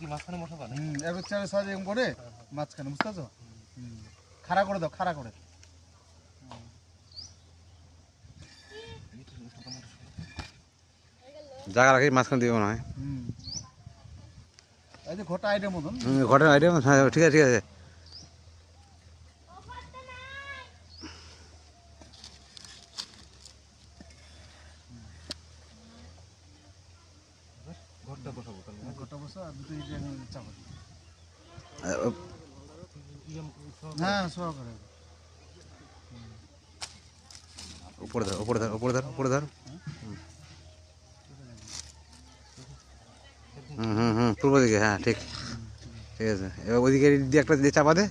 কি মাঝখানে বসাবা না? এবার চারে সাইজ এরকম করে মাঝখানে, বুঝতে পারছো? খাড়া করে দাও, খাড়া করে। জায়গা রাখি মাঝখানে দিব মনে হয়। এই যে ঘটা আইডিয়া মতন। ঘটের আইডিয়া, হ্যাঁ ঠিক আছে ঠিক আছে। ঘরটা বসাবো তাহলে। ঘটা বসা আর দুটো ইট চাপা। হ্যাঁ সব করে। উপরে ধর উপরে ধর উপরে ধর উপরে ধর। পূর্ব দিকে, হ্যাঁ ঠিক ঠিক আছে। এবার ওইদিকে দিয়ে একটা দিয়ে চাপা দে,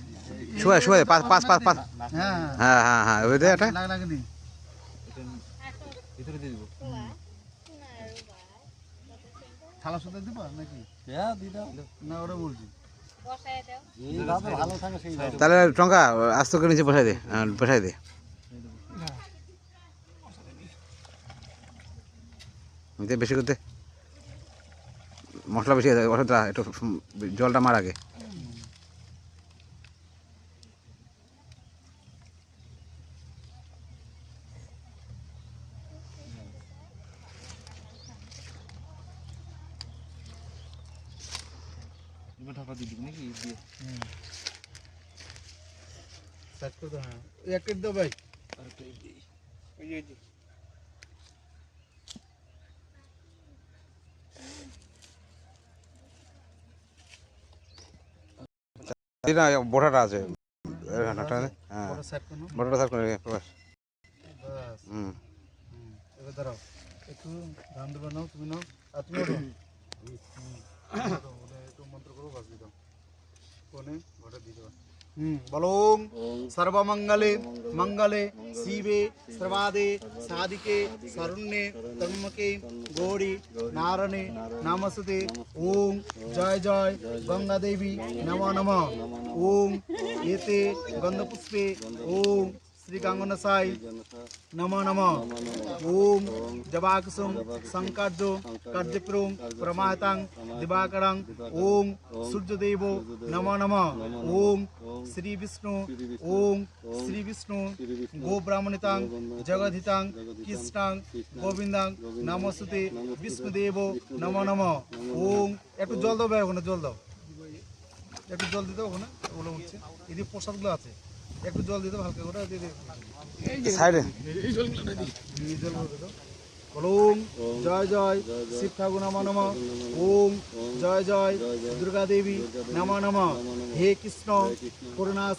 শুয়ে শুয়ে পাঁচ পাঁচ পাঁচ পাঁচ। হ্যাঁ হ্যাঁ হ্যাঁ হ্যাঁ ওই দে একটা। লাগে নি ভিতরে দিয়ে দিব। থালা সুন্দর দিবা নাকি? হ্যাঁ দি দাও। না ওটা বলছি। বসায় দাও। এইভাবে ভালো থাকে সেই ভাবে। তাহলে টঙ্কা আস্ত করে নিচে বসাই দে, বসাই দে। নিতে বেশি করতে মশলা বেশি আছে, ওষুধটা একটু জলটা মার আগে। এবার ঢাকা দিয়ে দিব নাকি দিয়ে? সেট করে দাও। হ্যাঁ এক কেট দাও ভাই। আরেকটা এই দিই। এই যে না বড়াটা আছে, হ্যাঁ ওটা সেট করো। বড়াটা থাক করে প্রকাশ। বাস। হুম এবার দাঁড়াও, একটু ধান দেবা, নাও তুমি নাও, আর তুমি ওঠো। ওটা একটু মন্ত্র করো, বাস দিয়ে দাও কোনে ঘটা দিয়ে দেবা। বলো ওম সর্বমঙ্গলে মঙ্গলে শিবে সর্বাদে সাধিকে শরণ্যে ত্র্যম্বকে গৌরী নারায়ণে নমস্তে। ওম জয় জয় গঙ্গা দেবী নমো নমঃ। ওম এতে গন্ধপুষ্পে ওম শ্রী গঙ্গনসাই নমো নমঃ। ওম জবাকুসুম সংকার্য কার্যক্রম প্রমাতাং দিবাকরং। ওম সূর্যদেব নমো নমঃ। ওম শ্রী বিষ্ণু ওম শ্রী বিষ্ণু গোব্রাহ্মণিতাং জগদ্ধিতাং কৃষ্ণাং গোবিন্দাং নমস্তে বিষ্ণুদেব নমো নমঃ। ওম একটু জল দাও ভাই, ওখানে জল দাও, একটু জল দিতে ওখানে, ওগুলো উঠছে এদিকে প্রসাদগুলো আছে, একটু জল দিতে হালকা করে দিয়ে দিই সাইডে। ওম জয় জয় শিব ঠাকুর নমঃ নমঃ। ওম জয় জয় দুর্গা দেবী নমঃ নমঃ। হে কৃষ্ণ করুণা